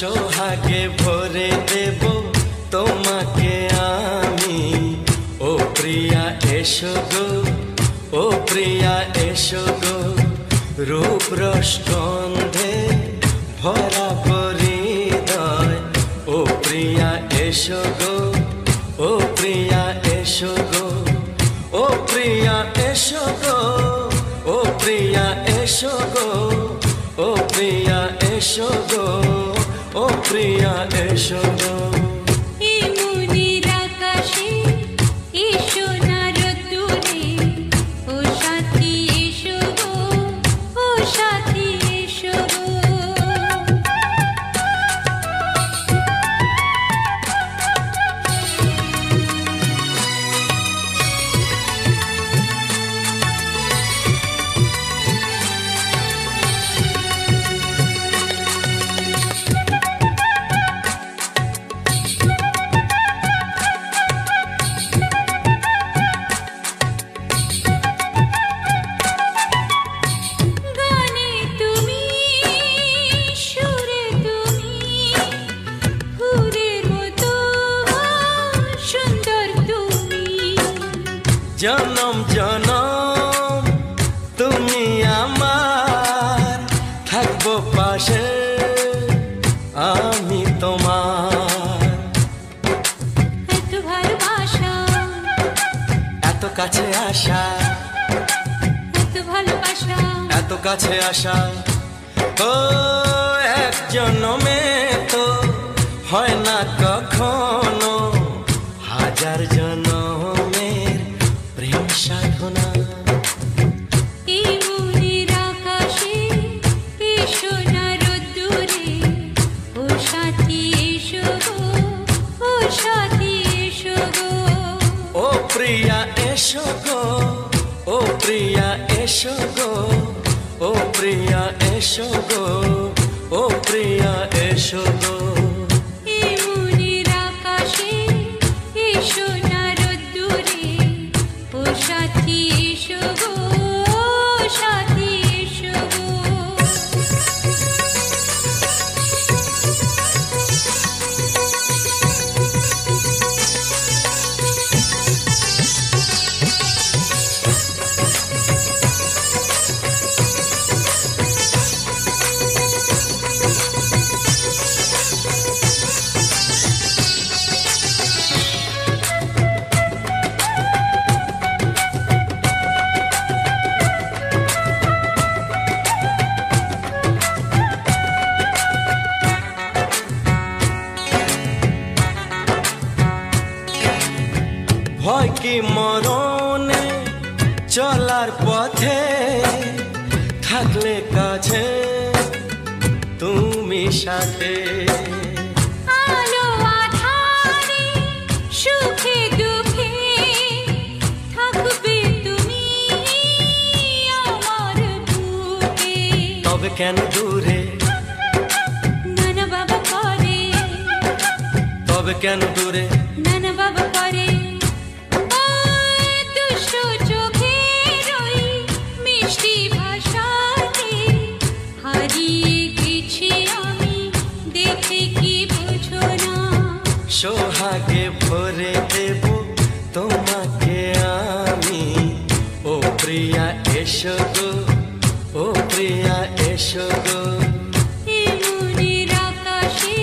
সোহাগে ভরে দেব তোমাকে আমি। ও প্রিয়া এসো গো, ও প্রিয়া এসো গো, রূপ রস গন্ধে ভরা হৃদয়। ও প্রিয়া এসো গো, ও প্রিয়া এসো গো, ও প্রিয়া এসো গো, ও প্রিয়া এসো গো, ও প্রিয়া এসো গো, ও প্রিয়া এসো গো। জনম জনম তুমি আমার, থাকবো পাশে আমি তোমার। এত ভালোবাসা, এত কাছে আসা, এত ভালোবাসা, এত কাছে আসা। ও এক জন্মে তো হয় না কখনো, হাজার জন্মের প্রেম সাধনা। এই মনের আকাশে এই সোনার রোদ্দুরে, ও সাথী এসো গো, ও সাথী এসো গো। ও প্রিয়া এসো গো, ও প্রিয়া এসো গো, ও প্রিয়া এসো গো, ও প্রিয়া এসো গো। এই মনের আকাশে এই সোনার রোদ্দুরে, ও সাথী এসো গো, ও সাথী এসো গো। ভয় কি মরণে চলার পথে, থাকলে কাছে তুমি সাথে। আলো আঁধারে সুখে দুঃখে থাকবে তুমি আমার বুকে। তবে কেন দূরে, নানা বাবা করে, তবে কেন দূরে, নানা বাবা করে। ওই দুষ্ট চোখের ওই মিষ্টি ভাষাতে হারিয়ে গেছি আমি, দেখে কি বুঝো না। সোহাগে ভরে দেব তোমাকে আমি। ও প্রিয়া এসো গো, ও প্রিয়া এসো গো। এই মনের আকাশে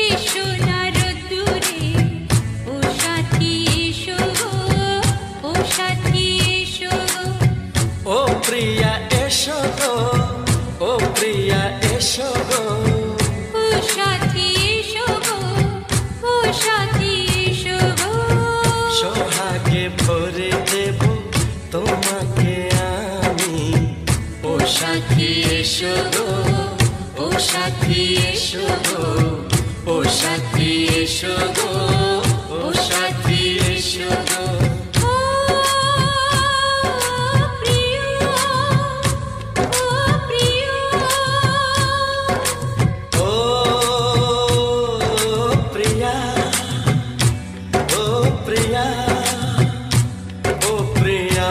এই সোনার রোদ্দুরে, ও সাথী এসো গো, ও সাথী এসো গো। ও প্রিয়া এসো গো, ও প্রিয়া এসো গো। ও সাথী এসো গো, ও সাথী এসো গো। সোহাগে ভরে দেব তোমাকে আমি। ও সাথী এসো গো, ও সাথী এসো গো, ও সাথী এসো গো, ও সাথী এসো গো। ও প্রিয়, ও প্রিয়, ও প্রিয়া, ও প্রিয়া, ও প্রিয়া।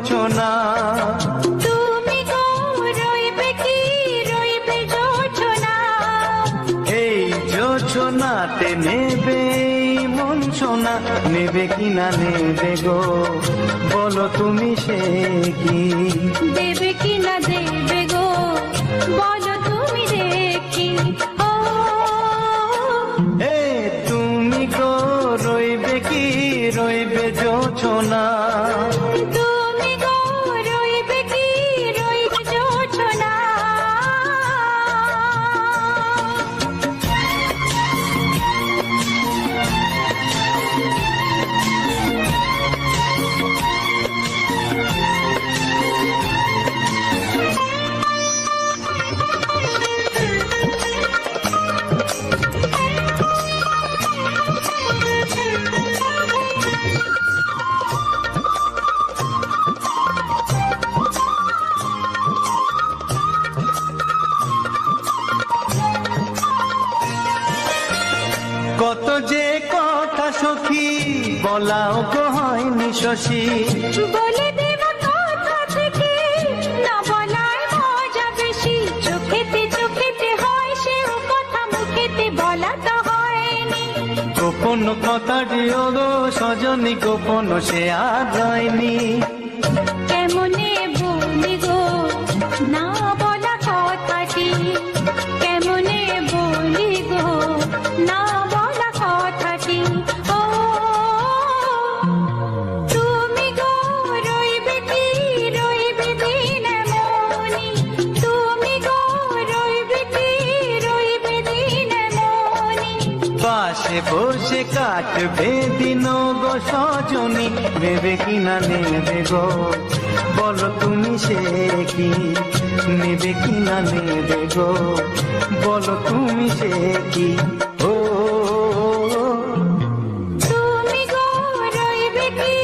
জোছনা। তুমি গো রইবে কি রইবে জোছনা, এই জোছনাতে নেবে মন সোনা, নেবে কি না নেবে গো বলো তুমি সে কি? দেবে কি না দেবে গো বলো তুমি দেখি। ও এ তুমি গো রইবে কি রইবে জোছনা, তুমি গো রইবে কি রইবে জোছনা। কত যে কথা সখী বলাও গো হয়নি শশী, বলে দেব কথা থেকে না বলার মজা বেশি। চোখেতে চোখেতে হয় সেও কথা, মুখেতে বলা তো হয়নি। গোপন কথা দিও গো সজনী, গোপন সে আর হয়নি। কেমনে বলি গো না বলা কথাটি, কেমনে বলি গো না বলা কথাটি। ও তুমি গো রইবে কি রইবে দিন মনি, তুমি গো রইবে কি রইবে দিন মনি। পাশে বসে কাটবে দিন গো সজনী, নেবে কি না নেবে গো বলো তুমি সে কি? নেবে কি না নেবে গো বলো তুমি সে কি? ও তুমি গো রইবে কি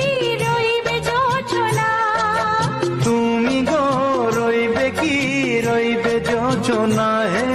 রইবে জোছনা, তুমি গো রইবে কি রইবে যোচনা। হে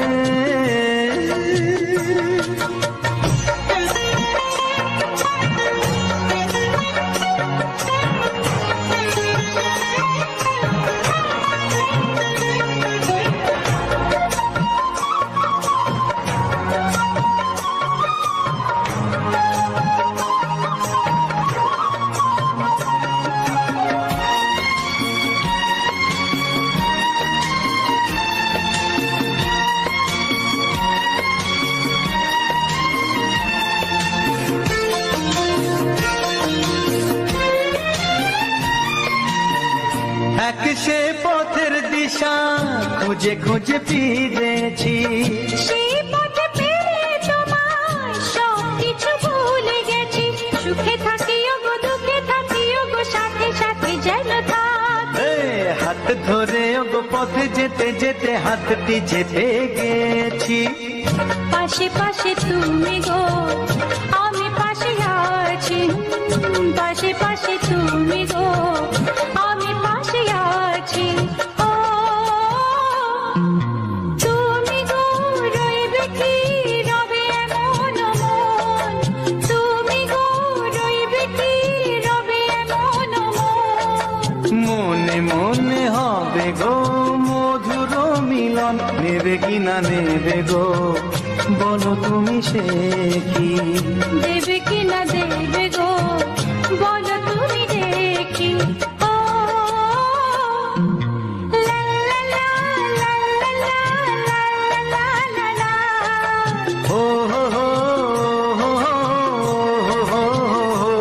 এক সে পথের দিশা খুঁজে খুঁজে ফিরেছি, সেই পথে পেয়ে তোমার সব কিছু ভুলে গেছি। সুখে থাকিও গো দুঃখে থাকিও গো সাথে সাথে যেন থাক। এ হাত ধরে গো পথে যেতে যেতে হাতটি চেপে গেছি। পাশে পাশে তুমি গো আমি পাশে আছি, পাশে পাশে তুমি গো আমি পাশে আছি। ও তুমি গো রইবে কি রবে এমন মন, তুমি গো রইবে কি রবে এমন মন। মনে মনে হবে গো মধুর মিলন, নেবে কি না নেবে গো বলো তুমি সে কি? দেবে কি না দেবে গো বলো তুমি দেখি। ও লা লা লা লা লা লা লা লা লা। ও হো হো হো হো হো হো।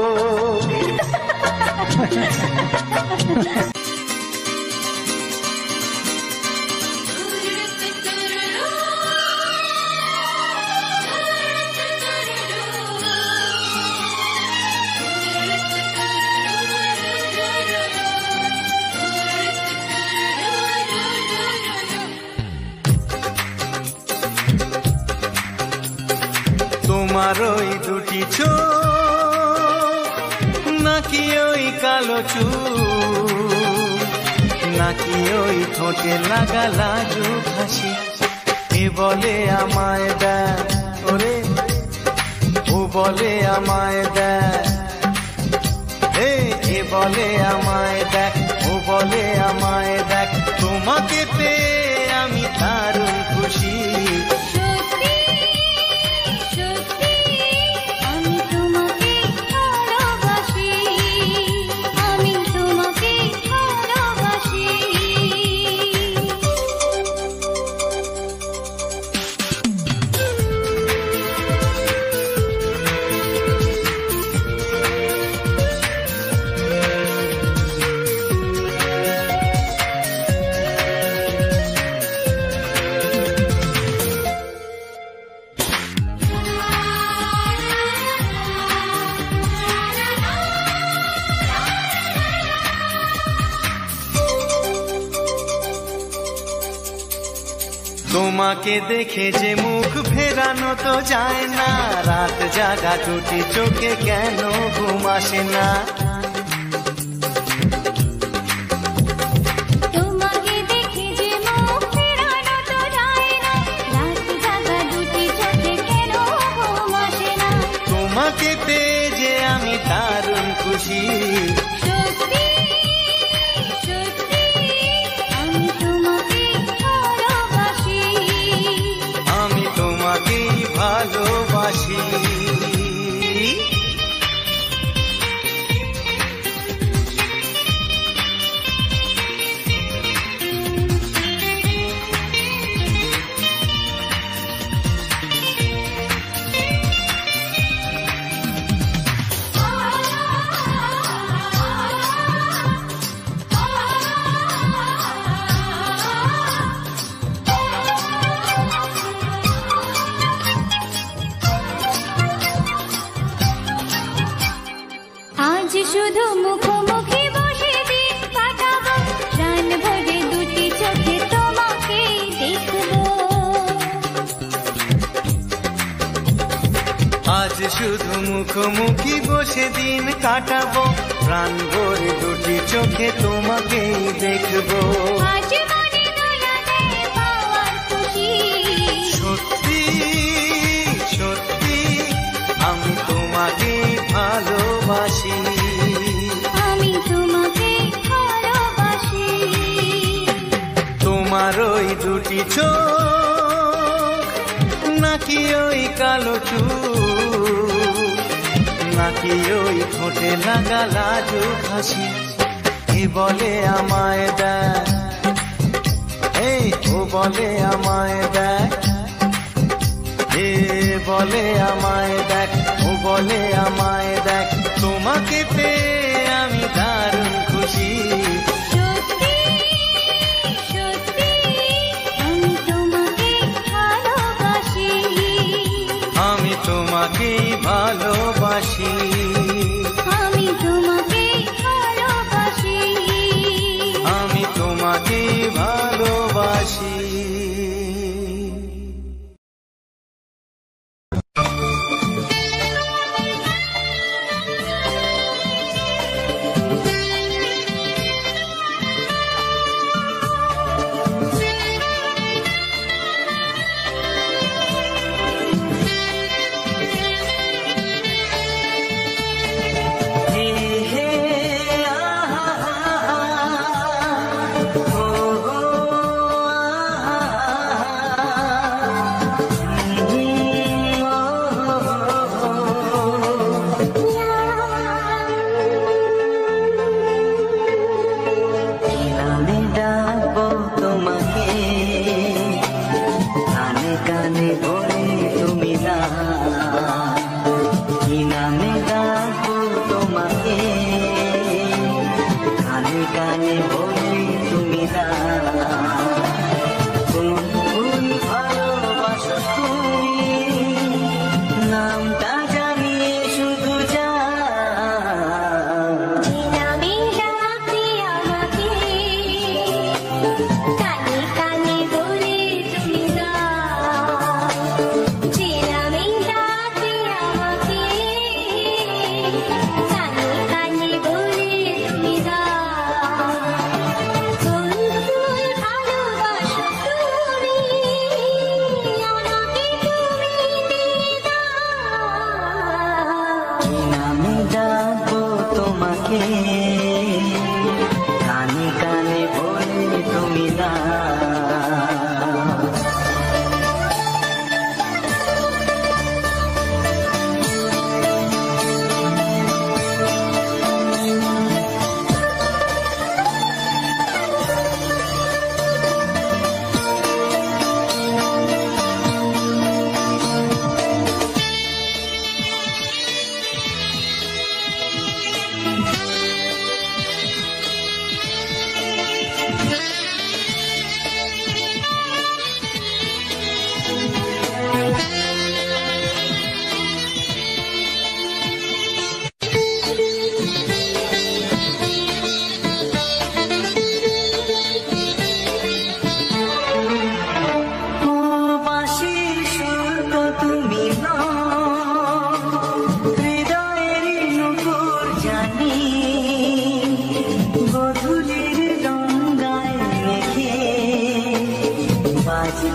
তোমার ওই দুটি চোখ নাকি ওই কালো চুল, নাকি ওই ঠোঁটে লাগা লাজুক হাসি, এ বলে আমায় দেয় ওরে, ও বলে আমায় দেয়, এ বলে আমায় দেয়, ও তোমাকে পেয়ে আমি দারুণ খুশি। সত্যি সত্যি আমি তোমাকে ভালোবাসি, আমি তোমাকে ভালোবাসি। তোমাকে দেখে যে মুখ ফেরানো তো যায় না, রাত জাগা টুটি চোখে কেন ঘুম আসে না। তোমাকে দেখে যে মুখ ফেরানো তো যায় না, রাত জাগা দুটি চোখে কেন ঘুম আসে না। তোমাকে পেয়ে যে আমি দারুণ খুশি। সত্যি সত্যি আমি তোমাকে ভালোবাসি, আমি তোমাকেই ভালোবাসি। আজ শুধু মুখোমুখি বসে দিন কাটাবো, প্রাণ ভরে দুটি চোখে তোমাকে দেখবো। আজ শুধু মুখোমুখি বসে দিন কাটাবো, প্রাণ ভরে দুটি চোখে তোমাকেই দেখবো। আজ মনে দোলাতে পাওয়ার খুশি। সত্যি সত্যি আমি তোমাকেই ভালোবাসি। আমি তোমাকে ভালোবাসি। তোমার ওই দুটি চোখ, নাকি ওই কালো চুল, নাকি ওই ঠোঁটে লাগা লাজুক হাসি, এ বলে আমায় দেখ, এই ও বলে আমায় দেখ, এ বলে আমায় দেখ, ও বলে আমায় দেখ, তোমাকে পেয়ে আমি দারুণ খুশি। সত্যি সত্যি আমি তোমাকে ভালোবাসি, আমি তোমাকেই ভালোবাসি। আমি তোমাকে ভালোবাসি, আমি তোমাকেই ভালোবাসি। কানে কানে বলে তুমি দাও,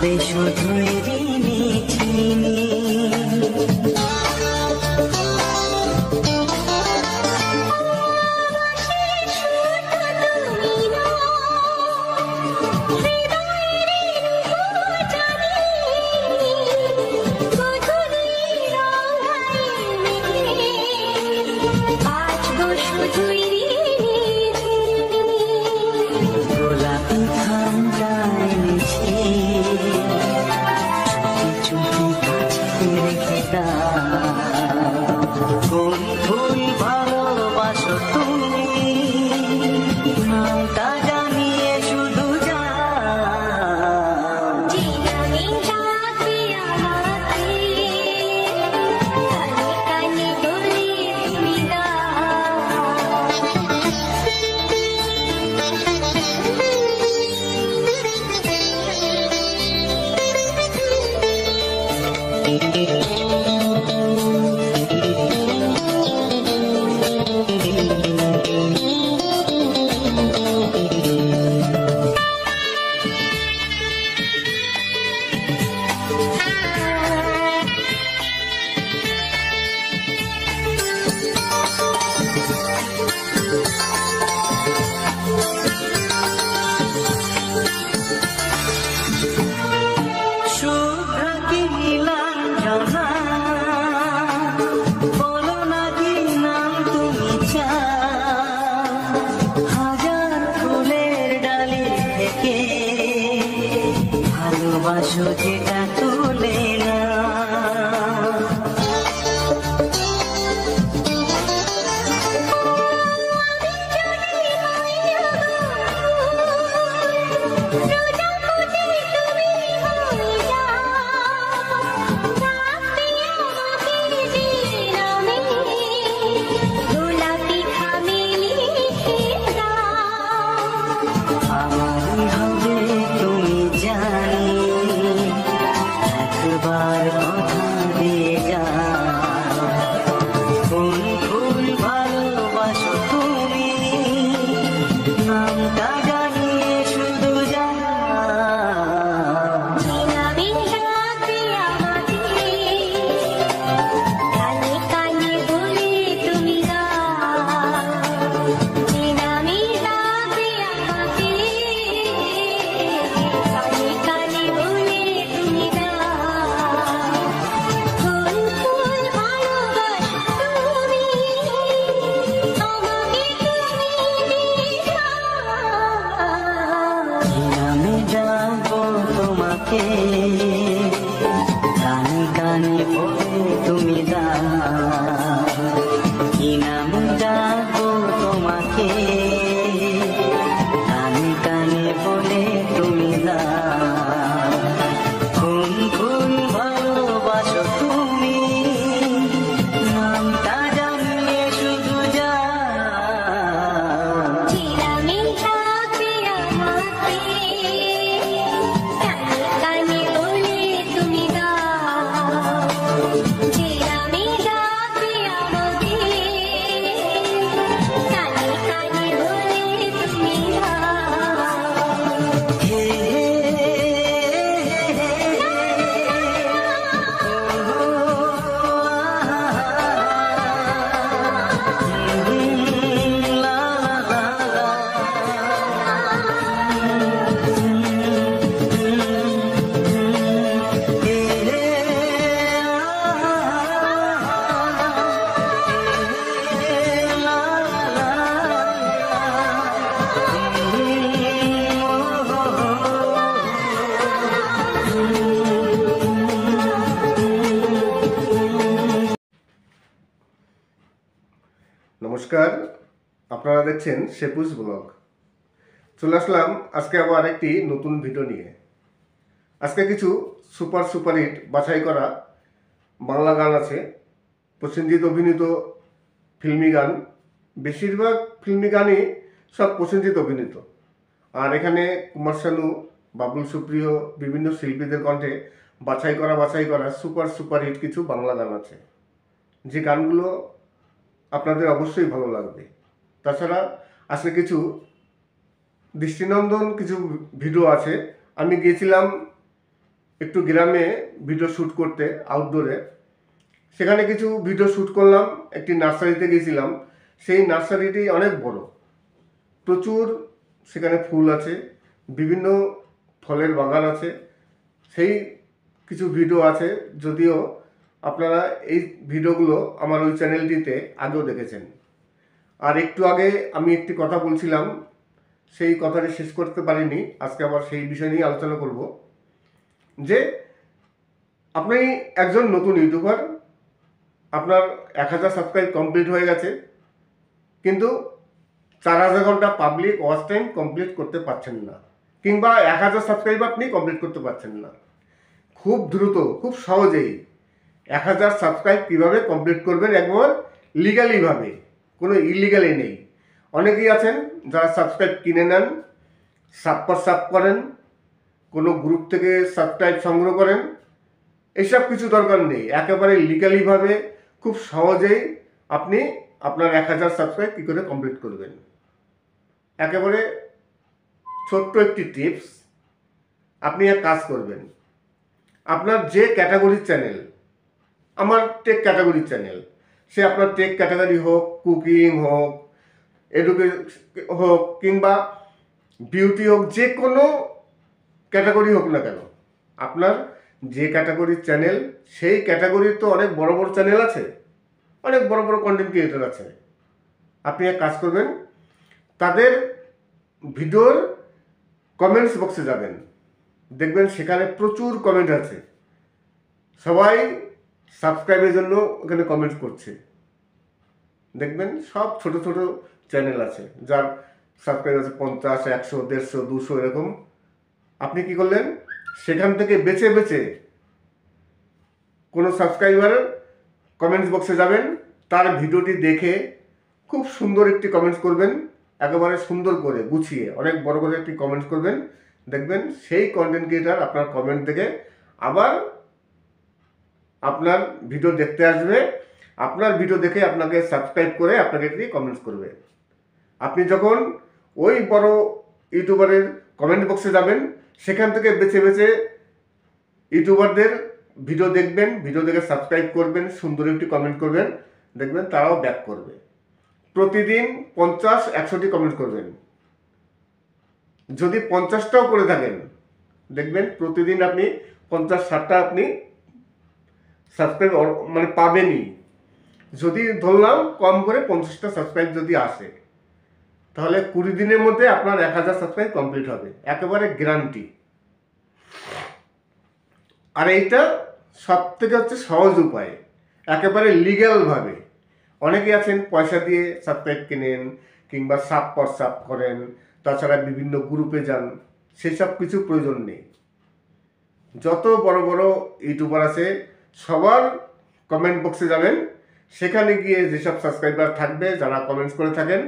বাঁচবে শুধু ঋণী চিনি। গোলাপি ঠান্ডা এনেছে, চুপি কাছে রেখে দাও। কোন ফুল ভালোবাসো তুমি, নামটা জানিয়ে শুধু ভালোবাসো যেটা তুলে না। আমারই হবে তুমি জানি, একবার কথা দিয়ে যাও। কোন ফুল ভালোবাসো তুমি, নামটা জানিয়ে শুধু যাও। নামে যাবো তোমাকে, কানে কানে বলে তুমি দাও। কি নামে যাবো তোমাকে, কানে কানে বলে তুমি দাও। কোন ফুল ভালোবাসো তুমি, নামটা জানিয়ে শুধু যাও। নমস্কার, আপনারা দেখছেন শেপুস ব্লগ। চলে আসলাম আজকে আবার একটি নতুন ভিডিও নিয়ে। আজকে কিছু সুপার হিট বাছাই করা বাংলা গান আছে, প্রসেনজিৎ অভিনীত ফিল্মি গান। বেশিরভাগ ফিল্মি গানই সব প্রসেনজিৎ অভিনীত। আর এখানে কুমার শানু, বাবুল সুপ্রিয়, বিভিন্ন শিল্পীদের কণ্ঠে বাছাই করা সুপার হিট কিছু বাংলা গান আছে, যে গানগুলো আপনাদের অবশ্যই ভালো লাগবে। তাছাড়া আজকে কিছু দৃষ্টিনন্দন কিছু ভিডিও আছে। আমি গিয়েছিলাম একটু গ্রামে ভিডিও শ্যুট করতে, আউটডোরে। সেখানে কিছু ভিডিও শ্যুট করলাম, একটি নার্সারিতে গেছিলাম। সেই নার্সারিটি অনেক বড়, প্রচুর সেখানে ফুল আছে, বিভিন্ন ফলের বাগান আছে। সেই কিছু ভিডিও আছে, যদিও আপনারা এই ভিডিওগুলো আমার ওই চ্যানেলটিতে আগেও দেখেছেন। আর একটু আগে আমি একটি কথা বলছিলাম, সেই কথাটি শেষ করতে পারিনি। আজকে আবার সেই বিষয় নিয়ে আলোচনা করব যে আপনি একজন নতুন ইউটিউবার, আপনার 1000 সাবস্ক্রাইব কমপ্লিট হয়ে গেছে, কিন্তু 4000 ঘন্টা পাবলিক ওয়াচ টাইম কমপ্লিট করতে পারছেন না, কিংবা 1000 সাবস্ক্রাইব আপনি কমপ্লিট করতে পারছেন না। খুব দ্রুত, খুব সহজেই 1000 সাবস্ক্রাইব কীভাবে কমপ্লিট করবেন, একবার লিগালিভাবে, কোনো ইলিগালি নেই। অনেকেই আছেন যারা সাবস্ক্রাইব কিনে নেন, সাব করেন, কোনো গ্রুপ থেকে সাবস্ক্রাইব সংগ্রহ করেন। এসব কিছু দরকার নেই, একেবারে লিগালিভাবে খুব সহজেই আপনি আপনার 1000 সাবস্ক্রাইব কী করে কমপ্লিট করবেন। একেবারে ছোট্ট একটি টিপস, আপনি এক কাজ করবেন। আপনার যে ক্যাটাগরির চ্যানেল, আমার টেক ক্যাটাগরির চ্যানেল, সে আপনার টেক ক্যাটাগরি হোক, কুকিং হোক, এডুকেশন হোক, কিংবা বিউটি হোক, যে কোনো ক্যাটাগরি হোক না কেন, আপনার যে ক্যাটাগরির চ্যানেল, সেই ক্যাটাগরির তো অনেক বড় বড় চ্যানেল আছে, অনেক বড় বড় কন্টেন্ট ক্রিয়েটর আছে। আপনি এক কাজ করবেন, তাদের ভিডিওর কমেন্টস বক্সে যাবেন, দেখবেন সেখানে প্রচুর কমেন্ট আছে। সবাই সাবস্ক্রাইবের জন্য ওখানে কমেন্ট করছে। দেখবেন সব ছোট ছোট চ্যানেল আছে, যার সাবস্ক্রাইব আছে 50, 100, 150, 200 এরকম। আপনি কি করলেন, সেখান থেকে বেছে বেছে কোনো সাবস্ক্রাইবারের কমেন্টস বক্সে যাবেন, তার ভিডিওটি দেখে খুব সুন্দর একটি কমেন্টস করবেন, একেবারে সুন্দর করে গুছিয়ে অনেক বড় করে একটি কমেন্টস করবেন। দেখবেন সেই কন্টেন্ট ক্রিয়েটার আপনার কমেন্ট দেখে আবার আপনার ভিডিও দেখতে আসবে, আপনার ভিডিও দেখে আপনাকে সাবস্ক্রাইব করে আপনাকে একটি কমেন্টস করবে। আপনি যখন ওই বড় ইউটিউবারের কমেন্ট বক্সে যাবেন, সেখান থেকে বেছে বেছে ইউটিউবারদের ভিডিও দেখবেন, ভিডিও দেখে সাবস্ক্রাইব করবেন, সুন্দর একটি কমেন্ট করবেন, দেখবেন তারাও ব্যাক করবে। প্রতিদিন 50-100টি কমেন্ট করবেন। যদি 50টাও করে থাকেন, দেখবেন প্রতিদিন আপনি 50-60টা আপনি সাবস্ক্রাইব মানে পাবেনই। যদি ধরলাম কম করে 50টা সাবস্ক্রাইব যদি আসে, তাহলে 20 দিনের মধ্যে আপনার 1000 সাবস্ক্রাইব কমপ্লিট হবে, একেবারে গ্যারান্টি। আর এইটা সব থেকে হচ্ছে সহজ উপায়, একেবারে লিগ্যালভাবে। অনেকে আছেন পয়সা দিয়ে সাবস্ক্রাইব কেনেন, কিংবা সাব করেন, তাছাড়া বিভিন্ন গ্রুপে যান, সেসব কিছু প্রয়োজন নেই। যত বড় বড় ইউটিউবার আছে সবার কমেন্ট বক্সে যাবেন, সেখানে গিয়ে যেসব সাবস্ক্রাইবার থাকবে, যারা কমেন্টস করে থাকেন,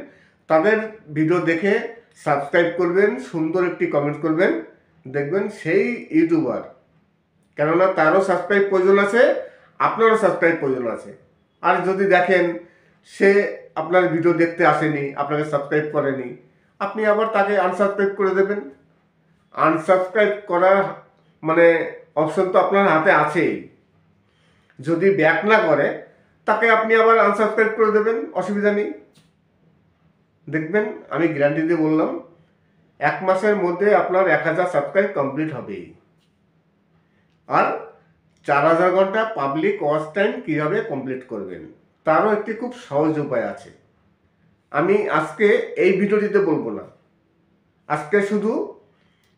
তাদের ভিডিও দেখে সাবস্ক্রাইব করবেন, সুন্দর একটি কমেন্ট করবেন, দেখবেন সেই ইউটিউবার, কেননা তারও সাবস্ক্রাইব প্রয়োজন আছে, আপনারও সাবস্ক্রাইব প্রয়োজন আছে। আর যদি দেখেন সে আপনার ভিডিও দেখতে আসেনি, আপনাকে সাবস্ক্রাইব করেনি, আপনি আবার তাকে আনসাবস্ক্রাইব করে দেবেন। আনসাবস্ক্রাইব করার মানে অপশন তো আপনার হাতে আছেই। যদি ব্যাক না করে, তাকে আপনি আবার আনসাবস্ক্রাইব করে দেবেন, অসুবিধা নেই। দেখবেন আমি গ্যারান্টি দিয়ে বললাম, 1 মাসের মধ্যে আপনার 1000 সাবস্ক্রাইব কমপ্লিট হবেই। আর 4000 ঘন্টা পাবলিক ওয়াচ টাইম কীভাবে কমপ্লিট করবেন, তারও একটি খুব সহজ উপায় আছে। আমি আজকে এই ভিডিওটিতে বলবো না, আজকে শুধু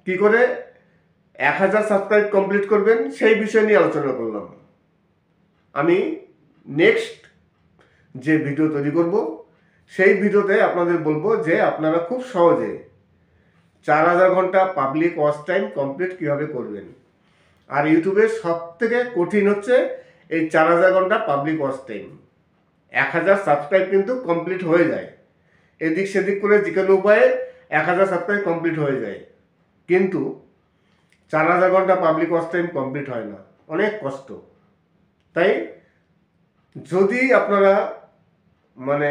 কি করে 1000 সাবস্ক্রাইব কমপ্লিট করবেন সেই বিষয় নিয়ে আলোচনা করলাম। আমি নেক্সট যে ভিডিও তৈরি করব, সেই ভিডিওতে আপনাদের বলবো যে আপনারা খুব সহজে 4000 ঘন্টা পাবলিক ওয়াচ টাইম কমপ্লিট কীভাবে করবেন। আর ইউটিউবের সব থেকে কঠিন হচ্ছে এই 4000 ঘন্টা পাবলিক ওয়াচ টাইম। 1000 সাবস্ক্রাইব কিন্তু কমপ্লিট হয়ে যায়, এদিক সেদিক করে যে কোনো উপায়ে 1000 সাবস্ক্রাইব কমপ্লিট হয়ে যায়, কিন্তু 4000 ঘন্টা পাবলিক ওয়াচ টাইম কমপ্লিট হয় না, অনেক কষ্ট। তাই যদি আপনারা মানে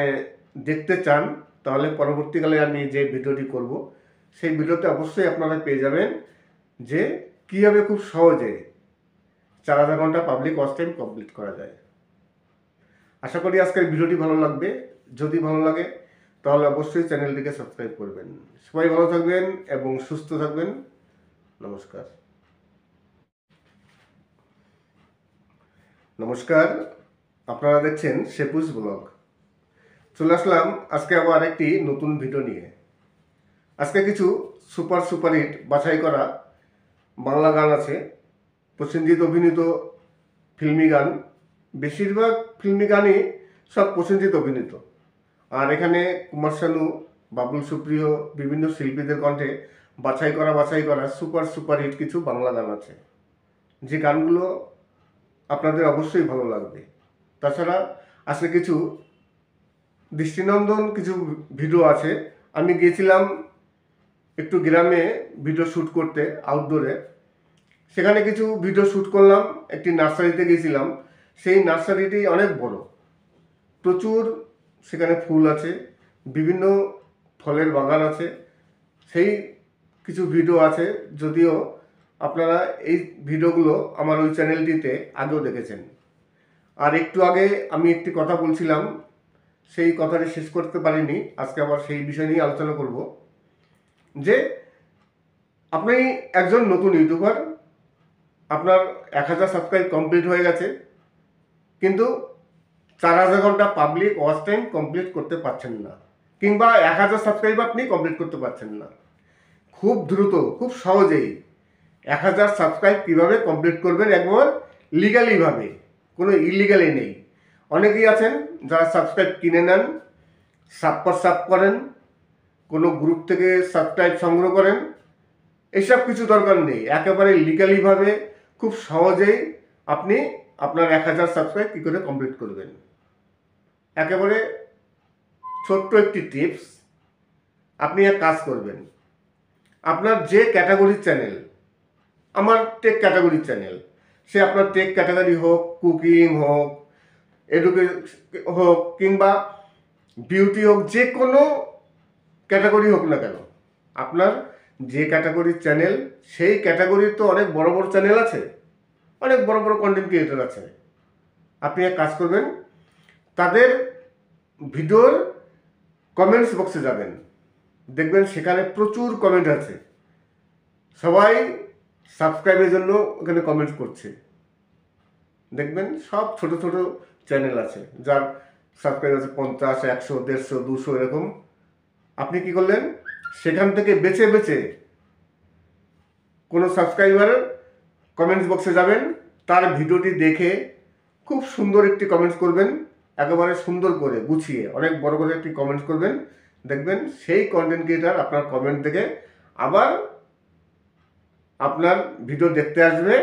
দেখতে চান, তাহলে পরবর্তীকালে আমি যে ভিডিওটি করব, সেই ভিডিওতে অবশ্যই আপনারা পেয়ে যাবেন যে কীভাবে খুব সহজে 4000 ঘন্টা পাবলিক ওয়াচ টাইম কমপ্লিট করা যায়। আশা করি আজকের ভিডিওটি ভালো লাগবে। যদি ভালো লাগে তাহলে অবশ্যই চ্যানেলটিকে সাবস্ক্রাইব করবেন। সবাই ভালো থাকবেন এবং সুস্থ থাকবেন। নমস্কার। নমস্কার, আপনারা দেখছেন শেপুস ব্লগ। চলে আসলাম আজকে আবার একটি নতুন ভিডিও নিয়ে। আজকে কিছু সুপার হিট বাছাই করা বাংলা গান আছে, প্রসেনজিৎ অভিনীত ফিল্মি গান। বেশিরভাগ ফিল্মি গানই সব প্রসেনজিৎ অভিনীত। আর এখানে কুমার শানু, বাবুল সুপ্রিয়, বিভিন্ন শিল্পীদের কণ্ঠে বাছাই করা সুপার হিট কিছু বাংলা গান আছে, যে গানগুলো আপনাদের অবশ্যই ভালো লাগবে। তাছাড়া আজকে কিছু দৃষ্টিনন্দন কিছু ভিডিও আছে। আমি গিয়েছিলাম একটু গ্রামে ভিডিও শ্যুট করতে, আউটডোরে। সেখানে কিছু ভিডিও শ্যুট করলাম। একটি নার্সারিতে গিয়েছিলাম। সেই নার্সারিটি অনেক বড়, প্রচুর সেখানে ফুল আছে, বিভিন্ন ফলের বাগান আছে। সেই কিছু ভিডিও আছে, যদিও আপনারা এই ভিডিওগুলো আমার ওই চ্যানেলটিতে আগেও দেখেছেন। আর একটু আগে আমি একটি কথা বলছিলাম, সেই কথাটি শেষ করতে পারিনি। আজকে আবার সেই বিষয় নিয়ে আলোচনা করব যে আপনি একজন নতুন ইউটিউবার, আপনার 1000 সাবস্ক্রাইব কমপ্লিট হয়ে গেছে, কিন্তু 4000 ঘন্টা পাবলিক ওয়াচ টাইম কমপ্লিট করতে পারছেন না, কিংবা 1000 সাবস্ক্রাইব আপনি কমপ্লিট করতে পারছেন না। খুব দ্রুত, খুব সহজেই 1000 সাবস্ক্রাইব কীভাবে কমপ্লিট করবেন একবার লিগালিভাবে, কোনো ইলিগালি নেই। অনেকেই আছেন যারা সাবস্ক্রাইব কিনে নেন, সাব করেন, কোনো গ্রুপ থেকে সাবস্ক্রাইব সংগ্রহ করেন। এইসব কিছু দরকার নেই। একেবারে লিগালিভাবে খুব সহজেই আপনি আপনার 1000 সাবস্ক্রাইব কী করে কমপ্লিট করবেন। একেবারে ছোট্ট একটি টিপস, আপনি এক কাজ করবেন। আপনার যে ক্যাটাগরির চ্যানেল, আমার টেক ক্যাটাগরির চ্যানেল, সে আপনার টেক ক্যাটাগরি হোক, কুকিং হোক, এডুকেশন হোক, কিংবা বিউটি হোক, যে কোনো ক্যাটাগরি হোক না কেন, আপনার যে ক্যাটাগরির চ্যানেল, সেই ক্যাটাগরির তো অনেক বড় বড় চ্যানেল আছে, অনেক বড় বড় কন্টেন্ট ক্রিয়েটর আছে। আপনি এক কাজ করবেন, তাদের ভিডিওর কমেন্টস বক্সে যাবেন, দেখবেন সেখানে প্রচুর কমেন্ট আছে। সবাই সাবস্ক্রাইবের জন্য ওখানে কমেন্ট করছে। দেখবেন সব ছোট ছোট চ্যানেল আছে, যার সাবস্ক্রাইব আছে 50, 100, 150, 200 এরকম। আপনি কি করলেন, সেখান থেকে বেছে বেছে কোনো সাবস্ক্রাইবারের কমেন্টস বক্সে যাবেন, তার ভিডিওটি দেখে খুব সুন্দর একটি কমেন্টস করবেন, একেবারে সুন্দর করে গুছিয়ে অনেক বড় করে একটি কমেন্টস করবেন। দেখবেন সেই কন্টেন্ট ক্রিয়েটার আপনার কমেন্ট দেখে আবার আপনার ভিডিও দেখতে আসবে,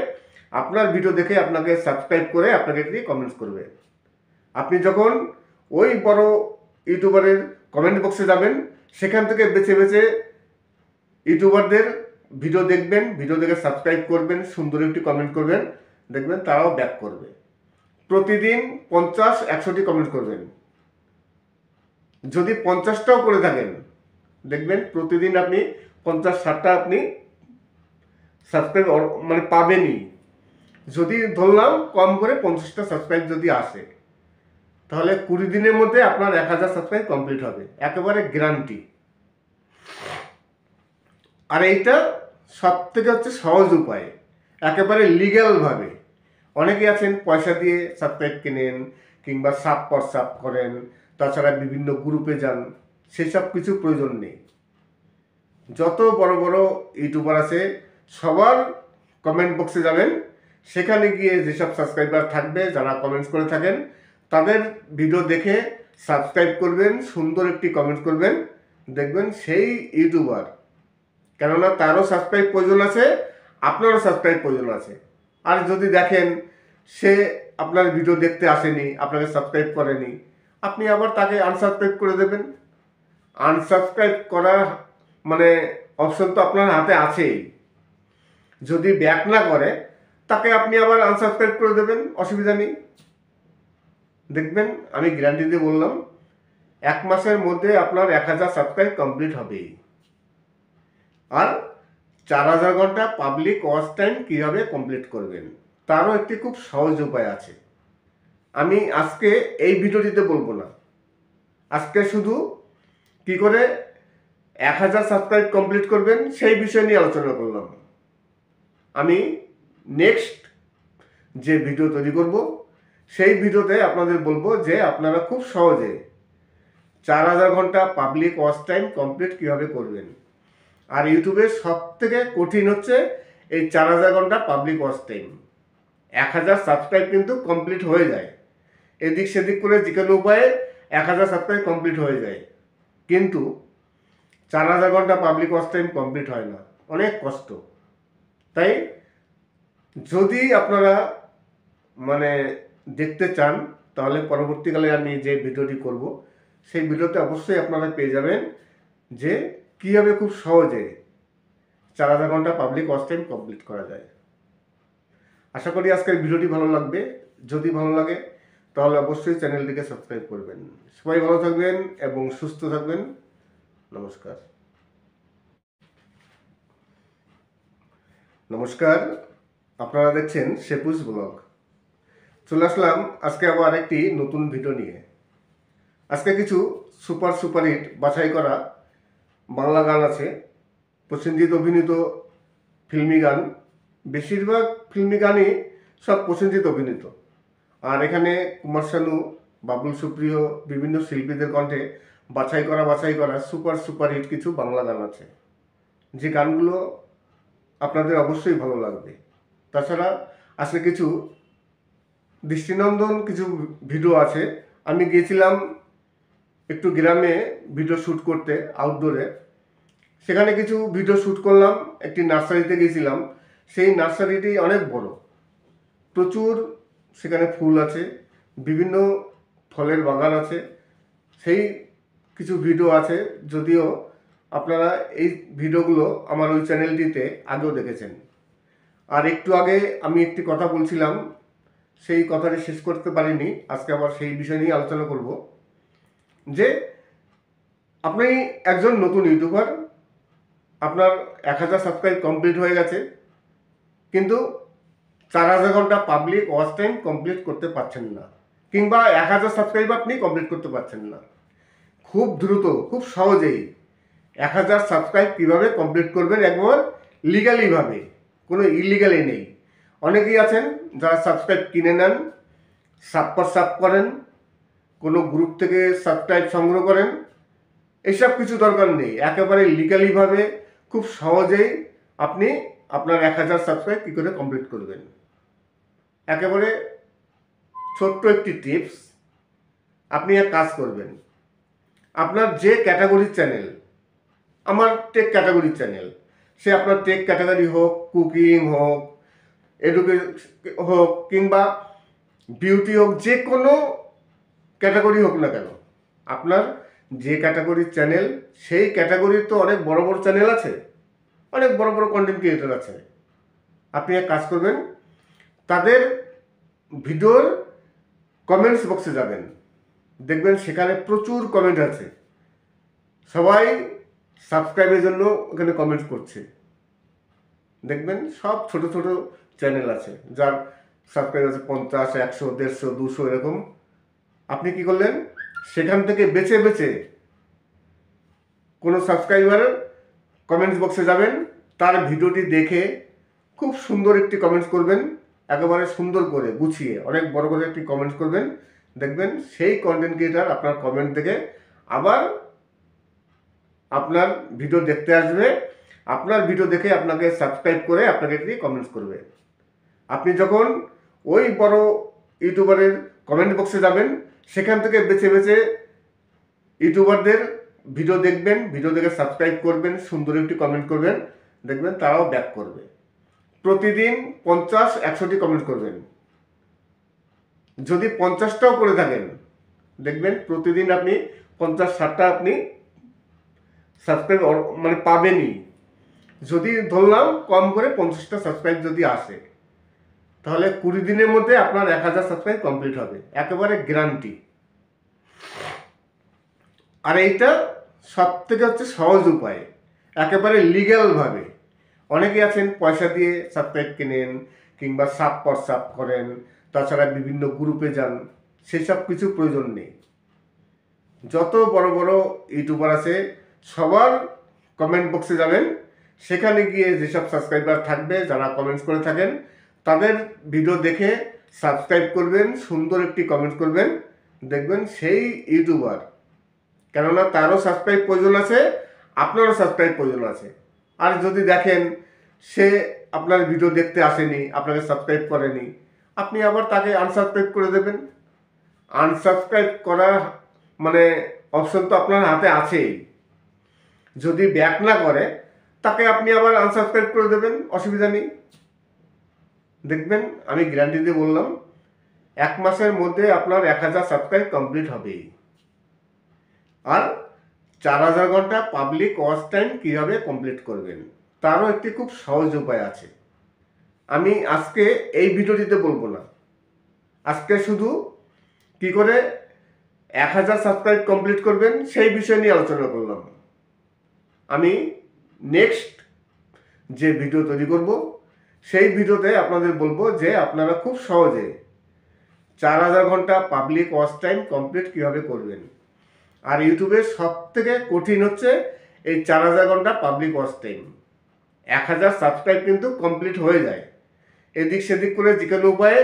আপনার ভিডিও দেখে আপনাকে সাবস্ক্রাইব করে আপনাকে একটি কমেন্টস করবে। আপনি যখন ওই বড় ইউটিউবারের কমেন্ট বক্সে যাবেন, সেখান থেকে বেছে বেছে ইউটিউবারদের ভিডিও দেখবেন, ভিডিও দেখে সাবস্ক্রাইব করবেন, সুন্দর একটি কমেন্ট করবেন, দেখবেন তারাও ব্যাক করবে। প্রতিদিন 50-100টি কমেন্ট করবেন। যদি 50টাও করে থাকেন, দেখবেন প্রতিদিন আপনি 50-60টা আপনি সাবস্ক্রাইব মানে পাবেনই। যদি ধরলাম কম করে 50টা সাবস্ক্রাইব যদি আসে, তাহলে 20 দিনের মধ্যে আপনার 1000 সাবস্ক্রাইব কমপ্লিট হবে, একেবারে গ্যারান্টি। আর এইটা সব থেকে হচ্ছে সহজ উপায়, একেবারে লিগ্যালভাবে। অনেকে আছেন পয়সা দিয়ে সাবস্ক্রাইব কেনেন, কিংবা সাব করেন, তাছাড়া বিভিন্ন গ্রুপে যান, সেসব কিছু প্রয়োজন নেই। যত বড় বড় ইউটিউবার আছে সবার কমেন্ট বক্সে যাবেন, সেখানে গিয়ে যেসব সাবস্ক্রাইবার থাকবে, যারা কমেন্টস করে থাকেন, তাদের ভিডিও দেখে সাবস্ক্রাইব করবেন, সুন্দর একটি কমেন্ট করবেন, দেখবেন সেই ইউটিউবার, কেননা তারও সাবস্ক্রাইব প্রয়োজন আছে, আপনারও সাবস্ক্রাইব প্রয়োজন আছে। আর যদি দেখেন সে আপনার ভিডিও দেখতে আসেনি, আপনাকে সাবস্ক্রাইব করেনি, আপনি আবার তাকে আনসাবস্ক্রাইব করে দেবেন। আনসাবস্ক্রাইব করার মানে অপশন তো আপনার হাতে আছেই। যদি ব্যাক না করে, তাকে আপনি আবার আনসাবস্ক্রাইব করে দেবেন, অসুবিধা নেই। দেখবেন আমি গ্যারান্টি দিয়ে বললাম, 1 মাসের মধ্যে আপনার 1000 সাবস্ক্রাইব কমপ্লিট হবেই। আর 4000 ঘন্টা পাবলিক ওয়াচ টাইম কীভাবে কমপ্লিট করবেন, তারও একটি খুব সহজ উপায় আছে। আমি আজকে এই ভিডিওটিতে বলবো না, আজকে শুধু কি করে 1000 সাবস্ক্রাইব কমপ্লিট করবেন সেই বিষয় নিয়ে আলোচনা করলাম। আমি নেক্সট যে ভিডিও তৈরি করব সেই ভিডিওতে আপনাদের বলবো যে আপনারা খুব সহজে 4000 ঘন্টা পাবলিক ওয়াচ টাইম কমপ্লিট কীভাবে করবেন। আর ইউটিউবের সব থেকে কঠিন হচ্ছে এই 4000 ঘন্টা পাবলিক ওয়াচ টাইম। 1000 সাবস্ক্রাইব কিন্তু কমপ্লিট হয়ে যায়, এদিক সেদিক করে যে কোনো উপায়ে 1000 সাবস্ক্রাইব কমপ্লিট হয়ে যায়, কিন্তু 4000 ঘন্টা পাবলিক ওয়াচ টাইম কমপ্লিট হয় না, অনেক কষ্ট। তাই যদি আপনারা দেখতে চান তাহলে পরবর্তীকালে আমি যে ভিডিওটি করব সেই ভিডিওতে অবশ্যই আপনারা পেয়ে যাবেন যে কীভাবে খুব সহজে 4000 ঘন্টা পাবলিক ওয়াচ টাইম কমপ্লিট করা যায়। আশা করি আজকের ভিডিওটি ভালো লাগবে। যদি ভালো লাগে তাহলে অবশ্যই চ্যানেলটিকে সাবস্ক্রাইব করবেন। সবাই ভালো থাকবেন এবং সুস্থ থাকবেন। নমস্কার। নমস্কার, আপনারা দেখছেন শেপুস ব্লগ। চলে আসলাম আজকে আবার একটি নতুন ভিডিও নিয়ে। আজকে কিছু সুপার হিট বাছাই করা বাংলা গান আছে, প্রসেনজিৎ অভিনীত ফিল্মি গান। বেশিরভাগ ফিল্মি গানই সব প্রসেনজিৎ অভিনীত। আর এখানে কুমার শানু, বাবুল সুপ্রিয়, বিভিন্ন শিল্পীদের কণ্ঠে বাছাই করা সুপার হিট কিছু বাংলা গান আছে, যে গানগুলো আপনাদের অবশ্যই ভালো লাগবে। তাছাড়া আজকে কিছু দৃষ্টিনন্দন কিছু ভিডিও আছে। আমি গিয়েছিলাম একটু গ্রামে ভিডিও শ্যুট করতে, আউটডোরে। সেখানে কিছু ভিডিও শ্যুট করলাম, একটি নার্সারিতে গিয়েছিলাম। সেই নার্সারিটি অনেক বড়, প্রচুর সেখানে ফুল আছে, বিভিন্ন ফলের বাগান আছে। সেই কিছু ভিডিও আছে, যদিও আপনারা এই ভিডিওগুলো আমার ওই চ্যানেলটিতে আগেও দেখেছেন। আর একটু আগে আমি একটি কথা বলছিলাম, সেই কথাটি শেষ করতে পারিনি। আজকে আবার সেই বিষয় নিয়ে আলোচনা করব যে আপনি একজন নতুন ইউটিউবার, আপনার 1000 সাবস্ক্রাইব কমপ্লিট হয়ে গেছে, কিন্তু 4000 ঘন্টা পাবলিক ওয়াচ টাইম কমপ্লিট করতে পারছেন না, কিংবা 1000 সাবস্ক্রাইব আপনি কমপ্লিট করতে পারছেন না। খুব দ্রুত, খুব সহজেই 1000 সাবস্ক্রাইব কীভাবে কমপ্লিট করবেন একবার লিগালিভাবে, কোনো ইলিগালি নেই। অনেকেই আছেন যারা সাবস্ক্রাইব কিনে নেন, সাব করেন, কোনো গ্রুপ থেকে সাবস্ক্রাইব সংগ্রহ করেন। এসব কিছু দরকার নেই, একেবারে লিগালিভাবে খুব সহজেই আপনি আপনার 1000 সাবস্ক্রাইব কী করে কমপ্লিট করবেন। একেবারে ছোট্ট একটি টিপস, আপনি এক কাজ করবেন। আপনার যে ক্যাটাগরির চ্যানেল, আমার টেক ক্যাটাগরির চ্যানেল, সে আপনার টেক ক্যাটাগরি হোক, কুকিং হোক, এডুকেশন হোক, কিংবা বিউটি হোক, যে কোনো ক্যাটাগরি হোক না কেন, আপনার যে ক্যাটাগরির চ্যানেল সেই ক্যাটাগরির তো অনেক বড় বড় চ্যানেল আছে, অনেক বড় বড় কন্টেন্ট ক্রিয়েটর আছে। আপনি এক কাজ করবেন, তাদের ভিডিওর কমেন্টস বক্সে যাবেন, দেখবেন সেখানে প্রচুর কমেন্ট আছে। সবাই সাবস্ক্রাইবের জন্য ওখানে কমেন্ট করছে। দেখবেন সব ছোট ছোট চ্যানেল আছে যার সাবস্ক্রাইব আছে 50, 100, 150, 200 এরকম। আপনি কি করলেন, সেখান থেকে বেছে বেছে কোনো সাবস্ক্রাইবারের কমেন্টস বক্সে যাবেন, তার ভিডিওটি দেখে খুব সুন্দর একটি কমেন্টস করবেন, একেবারে সুন্দর করে গুছিয়ে অনেক বড় করে একটি কমেন্টস করবেন। দেখবেন সেই কন্টেন্ট ক্রিয়েটার আপনার কমেন্ট দেখে আবার আপনার ভিডিও দেখতে আসবে, আপনার ভিডিও দেখে আপনাকে সাবস্ক্রাইব করে আপনাকে একটি কমেন্টস করবে। আপনি যখন ওই বড় ইউটিউবারের কমেন্ট বক্সে যাবেন, সেখান থেকে বেছে বেছে ইউটিউবারদের ভিডিও দেখবেন, ভিডিও দেখে সাবস্ক্রাইব করবেন, সুন্দর একটি কমেন্ট করবেন, দেখবেন তারাও ব্যাক করবে। প্রতিদিন 50-100টি কমেন্ট করবেন। যদি 50টাও করে থাকেন, দেখবেন প্রতিদিন আপনি 50-60টা আপনি সাবস্ক্রাইব পাবেনই। যদি ধরলাম কম করে 50টা সাবস্ক্রাইব যদি আসে, তাহলে 20 দিনের মধ্যে আপনার 1000 সাবস্ক্রাইব কমপ্লিট হবে, একেবারে গ্যারান্টি। আর এইটা সব থেকে হচ্ছে সহজ উপায়, একেবারে লিগ্যালভাবে। অনেকে আছেন পয়সা দিয়ে সাবস্ক্রাইব কেনেন, কিংবা সাব হোয়াটসঅ্যাপ করেন, তাছাড়া বিভিন্ন গ্রুপে যান, সেসব কিছু প্রয়োজন নেই। যত বড় বড় ইউটিউবার আছে সবার কমেন্ট বক্সে যাবেন, সেখানে গিয়ে যেসব সাবস্ক্রাইবার থাকবে যারা কমেন্টস করে থাকেন তাদের ভিডিও দেখে সাবস্ক্রাইব করবেন, সুন্দর একটি কমেন্ট করবেন, দেখবেন সেই ইউটিউবার। কেননা তারও সাবস্ক্রাইব প্রয়োজন আছে, আপনারও সাবস্ক্রাইব প্রয়োজন আছে। আর যদি দেখেন সে আপনার ভিডিও দেখতে আসেনি, আপনাকে সাবস্ক্রাইব করেনি, আপনি আবার তাকে আনসাবস্ক্রাইব করে দেবেন। আনসাবস্ক্রাইব করার মানে অপশন তো আপনার হাতে আছেই। যদি ব্যাক না করে তাকে আপনি আবার আনসাবস্ক্রাইব করে দেবেন, অসুবিধা নেই। দেখবেন আমি গ্যারান্টি দিয়ে বললাম 1 মাসের মধ্যে আপনার 1000 সাবস্ক্রাইব কমপ্লিট হবেই। আর 4000 ঘন্টা পাবলিক ওয়াচ টাইম কীভাবে কমপ্লিট করবেন তারও একটি খুব সহজ উপায় আছে। আমি আজকে এই ভিডিওটিতে বলবো না, আজকে শুধু কি করে 1000 সাবস্ক্রাইব কমপ্লিট করবেন সেই বিষয় নিয়ে আলোচনা করলাম। আমি নেক্সট যে ভিডিও তৈরি করব সেই ভিডিওতে আপনাদের বলবো যে আপনারা খুব সহজে 4000 ঘন্টা পাবলিক ওয়াচ টাইম কমপ্লিট কীভাবে করবেন। আর ইউটিউবের সব থেকে কঠিন হচ্ছে এই 4000 ঘন্টা পাবলিক ওয়াচ টাইম। 1000 সাবস্ক্রাইব কিন্তু কমপ্লিট হয়ে যায়, এদিক সেদিক করে যে কোনো উপায়ে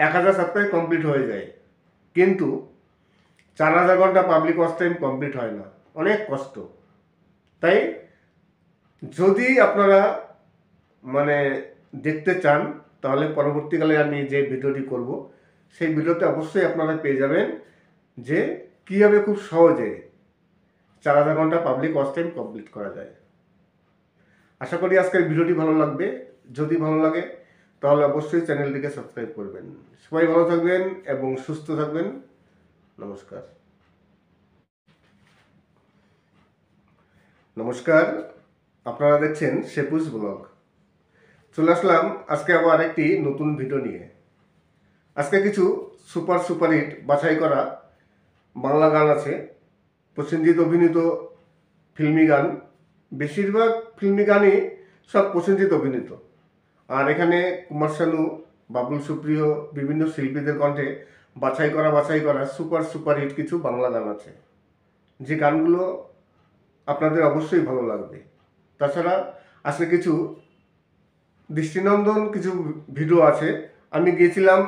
1000 সাবস্ক্রাইব কমপ্লিট হয়ে যায়, কিন্তু 4000 ঘন্টা পাবলিক ওয়াচ টাইম কমপ্লিট হয় না, অনেক কষ্ট। তাই যদি আপনারা মানে দেখতে চান তাহলে পরবর্তীকালে আমি যে ভিডিওটি করব সেই ভিডিওতে অবশ্যই আপনারা পেয়ে যাবেন যে কীভাবে খুব সহজে 4000 ঘন্টা পাবলিক ওয়াচ টাইম কমপ্লিট করা যায়। আশা করি আজকের ভিডিওটি ভালো লাগবে। যদি ভালো লাগে তাহলে অবশ্যই চ্যানেলটিকে সাবস্ক্রাইব করবেন। সবাই ভালো থাকবেন এবং সুস্থ থাকবেন। নমস্কার। নমস্কার, আপনারা দেখছেন শেপুস ব্লগ। চলে আসলাম আজকে আবার একটি নতুন ভিডিও নিয়ে। আজকে কিছু সুপার হিট বাছাই করা বাংলা গান আছে, প্রসেনজিৎ অভিনীত ফিল্মি গান। বেশিরভাগ ফিল্মি গানই সব প্রসেনজিৎ অভিনীত। আর এখানে কুমার শানু, বাবুল সুপ্রিয়, বিভিন্ন শিল্পীদের কণ্ঠে বাছাই করা সুপার হিট কিছু বাংলা গান আছে, যে গানগুলো আপনাদের অবশ্যই ভালো লাগবে। তাছাড়া আজকে কিছু দৃষ্টিনন্দন কিছু ভিডিও আছে। আমি গিয়েছিলাম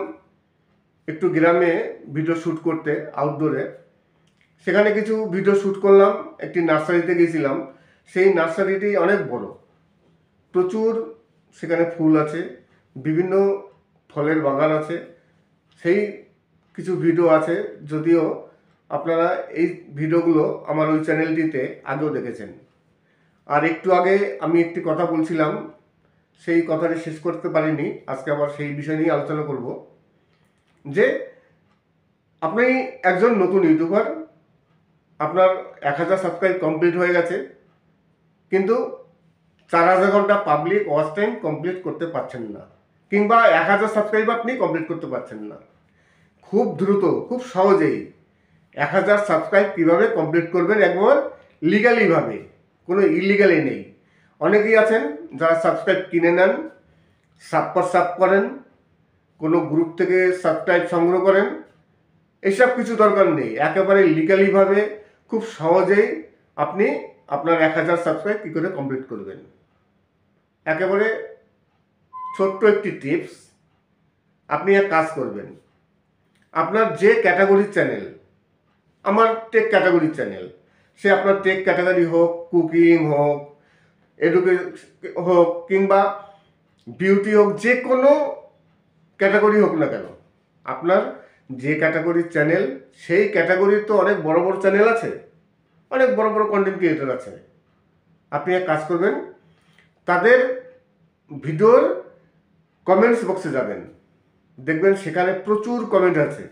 একটু গ্রামে ভিডিও শ্যুট করতে, আউটডোরে। সেখানে কিছু ভিডিও শ্যুট করলাম, একটি নার্সারিতে গিয়েছিলাম। সেই নার্সারিটি অনেক বড়, প্রচুর সেখানে ফুল আছে, বিভিন্ন ফলের বাগান আছে। সেই কিছু ভিডিও আছে, যদিও আপনারা এই ভিডিওগুলো আমার ওই চ্যানেলটিতে আগেও দেখেছেন। আর একটু আগে আমি একটি কথা বলছিলাম, সেই কথাটি শেষ করতে পারিনি। আজকে আবার সেই বিষয় নিয়ে আলোচনা করব যে আপনি একজন নতুন ইউটিউবার, আপনার 1000 সাবস্ক্রাইব কমপ্লিট হয়ে গেছে, কিন্তু 4000 ঘন্টা পাবলিক ওয়াচ টাইম কমপ্লিট করতে পারছেন না, কিংবা 1000 সাবস্ক্রাইব আপনি কমপ্লিট করতে পারছেন না। খুব দ্রুত, খুব সহজেই 1000 সাবস্ক্রাইব কীভাবে কমপ্লিট করবেন একবার লিগালিভাবে, কোনো ইলিগালি নেই। অনেকেই আছেন যারা সাবস্ক্রাইব কিনে নেন, সাব করেন, কোনো গ্রুপ থেকে সাবস্ক্রাইব সংগ্রহ করেন, এসব কিছু দরকার নেই। একেবারে লিগালিভাবে খুব সহজেই আপনি আপনার 1000 সাবস্ক্রাইব কী করে কমপ্লিট করবেন। একেবারে ছোট্ট একটি টিপস, আপনি এক কাজ করবেন। আপনার যে ক্যাটাগরির চ্যানেল, আমার টেক ক্যাটাগরির চ্যানেল, সে আপনার টেক ক্যাটাগরি হোক, কুকিং হোক, এডুকেশন হোক, কিংবা বিউটি হোক, যে কোনো ক্যাটাগরি হোক না কেন, আপনার যে ক্যাটাগরির চ্যানেল সেই ক্যাটাগরির তো অনেক বড় বড় চ্যানেল আছে, অনেক বড় বড় কন্টেন্ট ক্রিয়েটর আছে। আপনি এক কাজ করবেন, তাদের ভিডিওর কমেন্টস বক্সে যাবেন, দেখবেন সেখানে প্রচুর কমেন্ট আছে।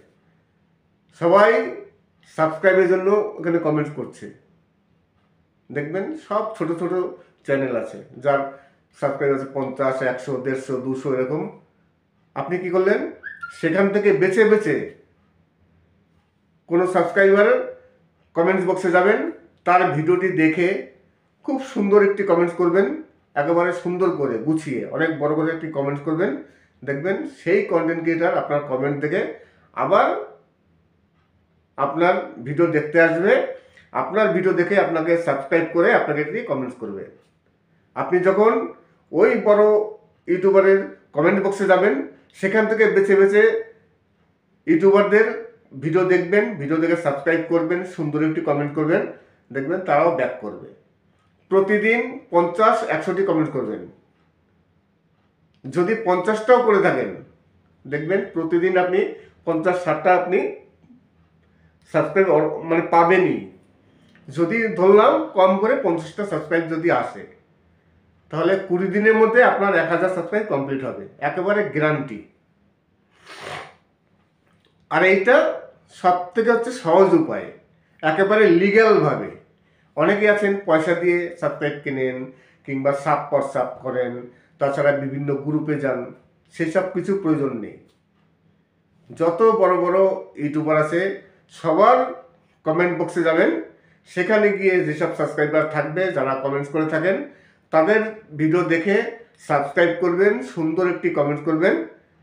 সবাই সাবস্ক্রাইবের জন্য ওখানে কমেন্ট করছে। দেখবেন সব ছোট ছোট চ্যানেল আছে যার সাবস্ক্রাইব আছে 50, 100, 150, 200 এরকম। আপনি কি করলেন, সেখান থেকে বেছে বেছে কোনো সাবস্ক্রাইবারের কমেন্টস বক্সে যাবেন, তার ভিডিওটি দেখে খুব সুন্দর একটি কমেন্টস করবেন, একেবারে সুন্দর করে গুছিয়ে অনেক বড় করে একটি কমেন্টস করবেন, দেখবেন সেই কন্টেন্ট ক্রিয়েটার আপনার কমেন্ট দেখে আবার আপনার ভিডিও দেখতে আসবে, আপনার ভিডিও দেখে আপনাকে সাবস্ক্রাইব করে আপনাকে কমেন্টস করবে। আপনি যখন ওই বড় ইউটিউবারের কমেন্ট বক্সে যাবেন, সেখান থেকে বেছে বেছে ইউটিউবারদের ভিডিও দেখবেন, ভিডিও দেখে সাবস্ক্রাইব করবেন, সুন্দর একটি কমেন্ট করবেন, দেখবেন তারাও ব্যাক করবে। প্রতিদিন 50-100টি কমেন্ট করবেন। যদি 50টাও করে থাকেন, দেখবেন প্রতিদিন আপনি 50-60টা আপনি সাবস্ক্রাইব মানে পাবেনই। যদি ধরলাম কম করে 50টা সাবস্ক্রাইব যদি আসে, তাহলে 20 দিনের মধ্যে আপনার 1000 সাবস্ক্রাইব কমপ্লিট হবে, একেবারে গ্যারান্টি। আর এইটা সব থেকে হচ্ছে সহজ উপায়, একেবারে লিগ্যালভাবে। অনেকে আছেন পয়সা দিয়ে সাবস্ক্রাইব কেনেন কিংবা সাব করেন, তাছাড়া বিভিন্ন গ্রুপে যান, সেসব কিছু প্রয়োজন নেই। যত বড় বড় ইউটিউবার আছে সবার কমেন্ট বক্সে যাবেন, সেখানে গিয়ে যেসব সাবস্ক্রাইবার থাকবে, যারা কমেন্টস করে থাকেন, তাদের ভিডিও দেখে সাবস্ক্রাইব করবেন, সুন্দর একটি কমেন্ট করবেন,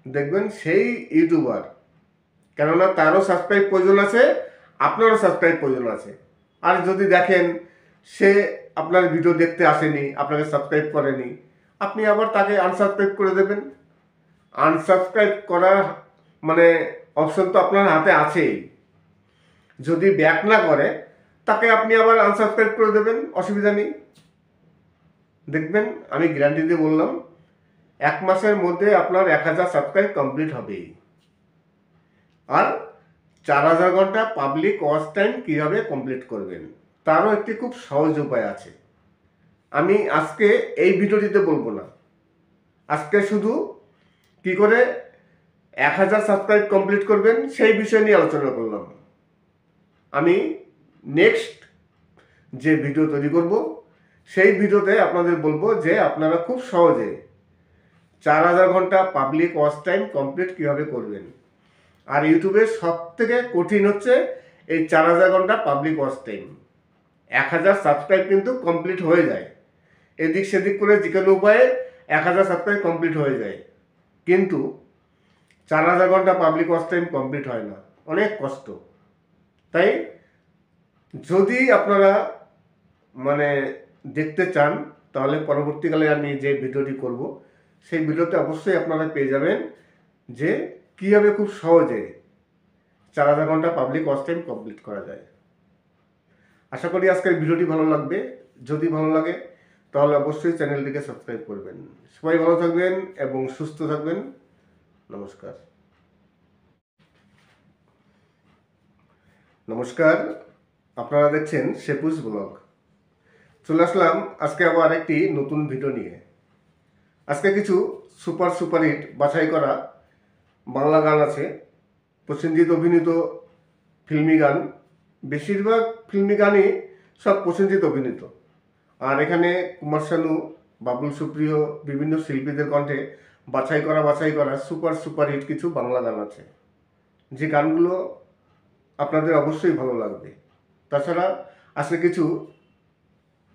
দেখবেন সেই ইউটিউবার, কেননা তারও সাবস্ক্রাইব প্রয়োজন আছে, আপনারও সাবস্ক্রাইব প্রয়োজন আছে। আর যদি দেখেন সে আপনার ভিডিও দেখতে আসেনি, আপনাকে সাবস্ক্রাইব করেনি, আপনি আবার তাকে আনসাবস্ক্রাইব করে দেবেন। আনসাবস্ক্রাইব করার মানে অপশন তো আপনার হাতে আছেই। যদি ব্যাক না করে, তাকে আপনি আবার আনসাবস্ক্রাইব করে দেবেন, অসুবিধা নেই। দেখবেন আমি গ্যারান্টি দিয়ে বললাম, 1 মাসের মধ্যে আপনার 1000 সাবস্ক্রাইব কমপ্লিট হবেই। আর 4000 ঘন্টা পাবলিক ওয়াচ টাইম কীভাবে কমপ্লিট করবেন, তারও একটি খুব সহজ উপায় আছে। আমি আজকে এই ভিডিওটিতে বলবো না, আজকে শুধু কি করে 1000 সাবস্ক্রাইব কমপ্লিট করবেন সেই বিষয় নিয়ে আলোচনা করলাম। আমি নেক্সট যে ভিডিও তৈরি করব, সেই ভিডিওতে আপনাদের বলবো যে আপনারা খুব সহজে 4000 ঘন্টা পাবলিক ওয়াচ টাইম কমপ্লিট কীভাবে করবেন। আর ইউটিউবের সব থেকে কঠিন হচ্ছে এই 4000 ঘন্টা পাবলিক ওয়াচ টাইম। 1000 সাবস্ক্রাইব কিন্তু কমপ্লিট হয়ে যায়, এদিক সেদিক করে যে কোনো উপায়ে 1000 সাবস্ক্রাইব কমপ্লিট হয়ে যায়, কিন্তু 4000 ঘন্টা পাবলিক ওয়াচ টাইম কমপ্লিট হয় না, অনেক কষ্ট। তাই যদি আপনারা মানে দেখতে চান, তাহলে পরবর্তীকালে আমি যে ভিডিওটি করব, সেই ভিডিওতে অবশ্যই আপনারা পেয়ে যাবেন যে কীভাবে খুব সহজে 4000 ঘন্টা পাবলিক ওয়াচ টাইম কমপ্লিট করা যায়। আশা করি আজকের ভিডিওটি ভালো লাগবে। যদি ভালো লাগে তাহলে অবশ্যই চ্যানেলটিকে সাবস্ক্রাইব করবেন। সবাই ভালো থাকবেন এবং সুস্থ থাকবেন। নমস্কার। নমস্কার, আপনারা দেখছেন শেপুস ব্লগ। চলে আসলাম আজকে আবার একটি নতুন ভিডিও নিয়ে। আজকে কিছু সুপার হিট বাছাই করা বাংলা গান আছে, প্রসেনজিৎ অভিনীত ফিল্মি গান। বেশিরভাগ ফিল্মি গানই সব প্রসেনজিৎ অভিনীত। আর এখানে কুমার শানু, বাবুল সুপ্রিয়, বিভিন্ন শিল্পীদের কণ্ঠে বাছাই করা সুপার হিট কিছু বাংলা গান আছে, যে গানগুলো আপনাদের অবশ্যই ভালো লাগবে। তাছাড়া আজকে কিছু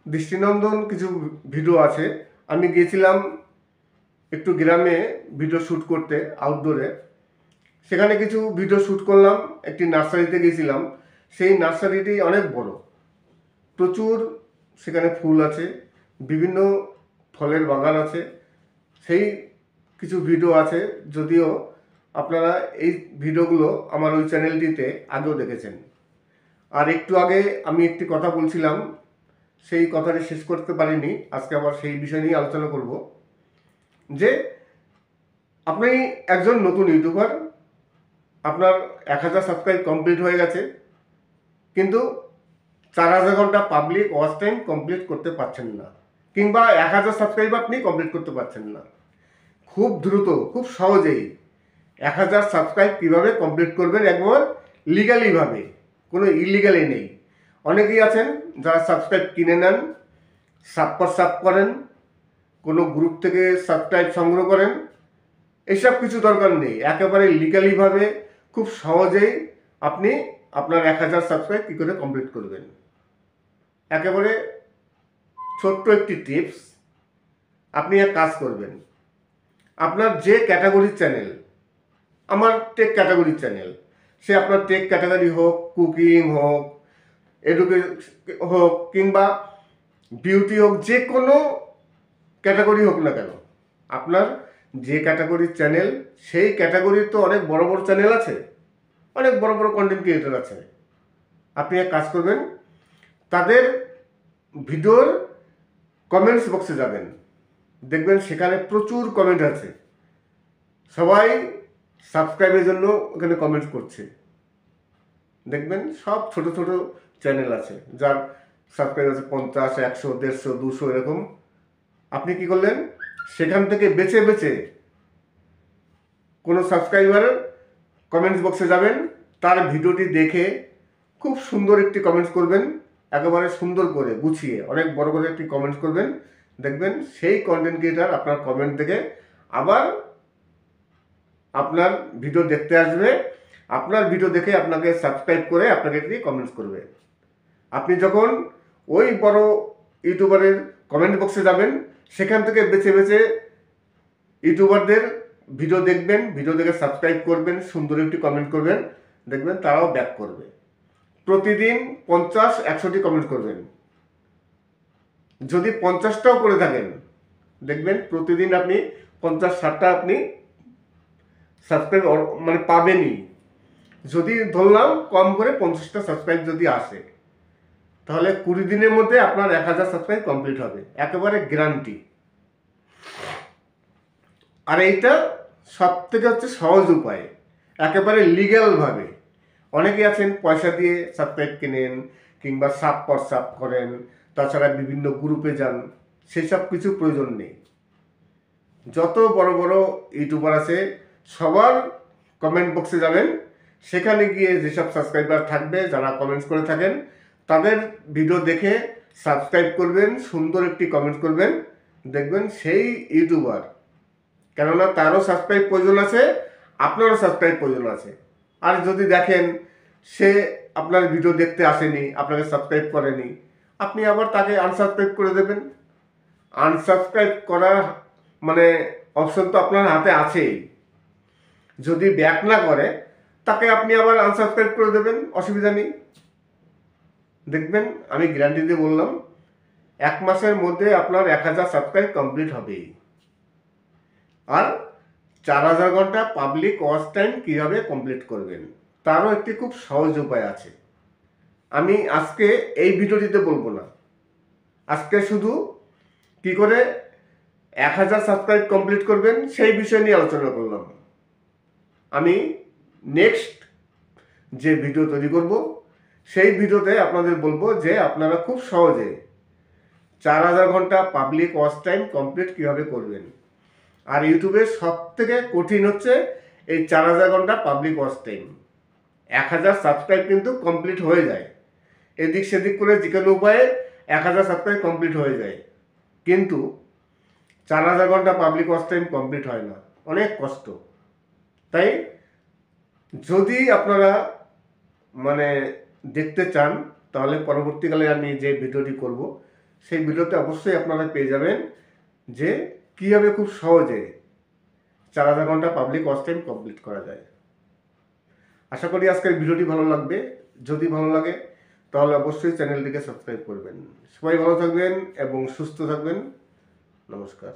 দৃষ্টিনন্দন কিছু ভিডিও আছে। আমি গিয়েছিলাম একটু গ্রামে ভিডিও শ্যুট করতে, আউটডোরে। সেখানে কিছু ভিডিও শ্যুট করলাম, একটি নার্সারিতে গিয়েছিলাম। সেই নার্সারিটি অনেক বড়, প্রচুর সেখানে ফুল আছে, বিভিন্ন ফলের বাগান আছে। সেই কিছু ভিডিও আছে, যদিও আপনারা এই ভিডিওগুলো আমার ওই চ্যানেলটিতে আগেও দেখেছেন। আর একটু আগে আমি একটি কথা বলছিলাম, সেই কথাটি শেষ করতে পারিনি। আজকে আবার সেই বিষয় নিয়ে আলোচনা করব যে আপনি একজন নতুন ইউটিউবার, আপনার 1000 সাবস্ক্রাইব কমপ্লিট হয়ে গেছে, কিন্তু 4000 ঘন্টা পাবলিক ওয়াচ টাইম কমপ্লিট করতে পারছেন না, কিংবা 1000 সাবস্ক্রাইব আপনি কমপ্লিট করতে পারছেন না। খুব দ্রুত, খুব সহজেই 1000 সাবস্ক্রাইব কীভাবে কমপ্লিট করবেন, একবার লিগালিভাবে, কোনো ইলিগালি নেই। অনেকেই আছেন যারা সাবস্ক্রাইব কিনে নেন, সাব করেন, কোনো গ্রুপ থেকে সাবস্ক্রাইব সংগ্রহ করেন, এসব কিছু দরকার নেই। একেবারে লিগালিভাবে খুব সহজেই আপনি আপনার 1000 সাবস্ক্রাইব কী করে কমপ্লিট করবেন। একেবারে ছোট্ট একটি টিপস, আপনি এক কাজ করবেন, আপনার যে ক্যাটাগরির চ্যানেল, আমার টেক ক্যাটাগরির চ্যানেল, সে আপনার টেক ক্যাটাগরি হোক, কুকিং হোক, এডুকেশন হোক, কিংবা বিউটি হোক, যে কোনো ক্যাটাগরি হোক না কেন, আপনার যে ক্যাটাগরির চ্যানেল, সেই ক্যাটাগরির তো অনেক বড় বড় চ্যানেল আছে, অনেক বড় বড় কন্টেন্ট ক্রিয়েটর আছে। আপনি এক কাজ করবেন, তাদের ভিডিওর কমেন্টস বক্সে যাবেন, দেখবেন সেখানে প্রচুর কমেন্ট আছে, সবাই সাবস্ক্রাইবের জন্য ওখানে কমেন্ট করছে। দেখবেন সব ছোট ছোট চ্যানেল আছে যার সাবস্ক্রাইব আছে 50, 100, 150, 200 এরকম। আপনি কি করলেন, সেখান থেকে বেছে বেছে কোনো সাবস্ক্রাইবারের কমেন্টস বক্সে যাবেন, তার ভিডিওটি দেখে খুব সুন্দর একটি কমেন্টস করবেন, একেবারে সুন্দর করে গুছিয়ে অনেক বড় করে একটি কমেন্টস করবেন। দেখবেন সেই কন্টেন্ট ক্রিয়েটার আপনার কমেন্ট দেখে আবার আপনার ভিডিও দেখতে আসবে, আপনার ভিডিও দেখে আপনাকে সাবস্ক্রাইব করে আপনাকে একটি কমেন্টস করবে। আপনি যখন ওই বড় ইউটিউবারের কমেন্ট বক্সে যাবেন, সেখান থেকে বেছে বেছে ইউটিউবারদের ভিডিও দেখবেন, ভিডিও দেখে সাবস্ক্রাইব করবেন, সুন্দর একটি কমেন্ট করবেন, দেখবেন তারাও ব্যাক করবে। প্রতিদিন 50-100টি কমেন্ট করবেন। যদি 50টাও করে থাকেন, দেখবেন প্রতিদিন আপনি 50-60টা আপনি সাবস্ক্রাইব মানে পাবেনই। যদি ধরলাম কম করে 50টা সাবস্ক্রাইব যদি আসে, তাহলে 20 দিনের মধ্যে আপনার 1000 সাবস্ক্রাইব কমপ্লিট হবে, একেবারে গ্যারান্টি। আর এইটা সব থেকে হচ্ছে সহজ উপায়, একেবারে লিগ্যালভাবে। অনেকে আছেন পয়সা দিয়ে সাবস্ক্রাইব কেনেন, কিংবা সাব হোয়াটসঅ্যাপ করেন, তাছাড়া বিভিন্ন গ্রুপে যান, সেসব কিছু প্রয়োজন নেই। যত বড় বড় ইউটিউবার আছে সবার কমেন্ট বক্সে যাবেন, সেখানে গিয়ে যেসব সাবস্ক্রাইবার থাকবে, যারা কমেন্টস করে থাকেন, তাদের ভিডিও দেখে সাবস্ক্রাইব করবেন, সুন্দর একটি কমেন্ট করবেন, দেখবেন সেই ইউটিউবার, কেননা তারও সাবস্ক্রাইব প্রয়োজন আছে, আপনারও সাবস্ক্রাইব প্রয়োজন আছে। আর যদি দেখেন সে আপনার ভিডিও দেখতে আসেনি, আপনাকে সাবস্ক্রাইব করেনি, আপনি আবার তাকে আনসাবস্ক্রাইব করে দেবেন। আনসাবস্ক্রাইব করার মানে অপশন তো আপনার হাতে আছেই। যদি ব্যাক না করে, তাকে আপনি আবার আনসাবস্ক্রাইব করে দেবেন, অসুবিধা নেই। দেখবেন আমি গ্যারান্টি দিয়ে বললাম, 1 মাসের মধ্যে আপনার 1000 সাবস্ক্রাইব কমপ্লিট হবেই। আর 4000 ঘন্টা পাবলিক ওয়াচ টাইম কীভাবে কমপ্লিট করবেন, তারও একটি খুব সহজ উপায় আছে। আমি আজকে এই ভিডিওটিতে বলবো না, আজকে শুধু কি করে 1000 সাবস্ক্রাইব কমপ্লিট করবেন সেই বিষয় নিয়ে আলোচনা করলাম। আমি নেক্সট যে ভিডিও তৈরি করব, সেই ভিডিওতে আপনাদের বলবো যে আপনারা খুব সহজে 4000 ঘন্টা পাবলিক ওয়াচ টাইম কমপ্লিট কীভাবে করবেন। আর ইউটিউবের সব থেকে কঠিন হচ্ছে এই 4000 ঘন্টা পাবলিক ওয়াচ টাইম। 1000 সাবস্ক্রাইব কিন্তু কমপ্লিট হয়ে যায়, এদিক সেদিক করে যে কোনো উপায়ে 1000 সাবস্ক্রাইব কমপ্লিট হয়ে যায়, কিন্তু 4000 ঘন্টা পাবলিক ওয়াচ টাইম কমপ্লিট হয় না, অনেক কষ্ট। তাই যদি আপনারা মানে দেখতে চান, তাহলে পরবর্তীকালে আমি যে ভিডিওটি করব, সেই ভিডিওতে অবশ্যই আপনারা পেয়ে যাবেন যে কীভাবে খুব সহজে 4000 ঘন্টা পাবলিক ওয়াচ টাইম কমপ্লিট করা যায়। আশা করি আজকের ভিডিওটি ভালো লাগবে। যদি ভালো লাগে তাহলে অবশ্যই চ্যানেলটিকে সাবস্ক্রাইব করবেন। সবাই ভালো থাকবেন এবং সুস্থ থাকবেন। নমস্কার।